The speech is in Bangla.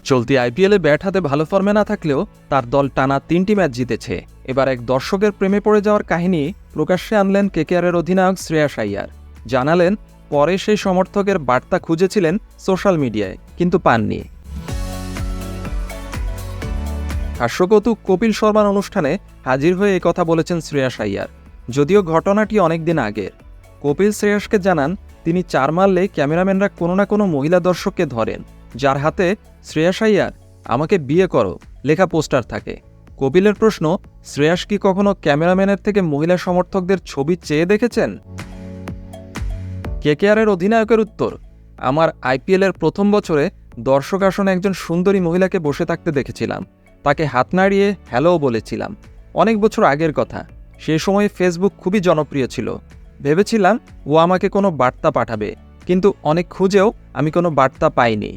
চলতি আইপিএলে ব্যাট হাতে ভালো ফর্মে না থাকলেও তার দল টানা 3টি ম্যাচ জিতেছে। এবার এক দর্শকের প্রেমে পড়ে যাওয়ার কাহিনী প্রকাশ্যে আনলেন কেকেআরের অধিনায়ক শ্রেয়াস আইয়ার। জানালেন পরে সেই সমর্থকের বার্তা খুঁজেছিলেন সোশ্যাল মিডিয়ায়, কিন্তু পাননি। হাস্যকৌতুক কপিল শর্মার অনুষ্ঠানে হাজির হয়ে একথা বলেছেন শ্রেয়াস আইয়ার। যদিও ঘটনাটি অনেকদিন আগের। কপিল শ্রেয়াসকে জানান তিনি 4 মারলে ক্যামেরাম্যানরা কোনো না কোনো মহিলা দর্শককে ধরেন, যার হাতে শ্রেয়াস আইয়ার আমাকে বিয়ে করো লেখা পোস্টার থাকে। কপিলের প্রশ্ন, শ্রেয়াস কি কখনো ক্যামেরাম্যানের থেকে মহিলা সমর্থকদের ছবি চেয়ে দেখেছেন? কেকেআরের অধিনায়কের উত্তর, আমার আইপিএলের প্রথম বছরে দর্শক আসনে একজন সুন্দরী মহিলাকে বসে থাকতে দেখেছিলাম। তাকে হাত নাড়িয়ে হ্যালোও বলেছিলাম। অনেক বছর আগের কথা। সে সময় ফেসবুক খুবই জনপ্রিয় ছিল। ভেবেছিলাম ও আমাকে কোনো বার্তা পাঠাবে, কিন্তু অনেক খুঁজেও আমি কোনো বার্তা পাইনি।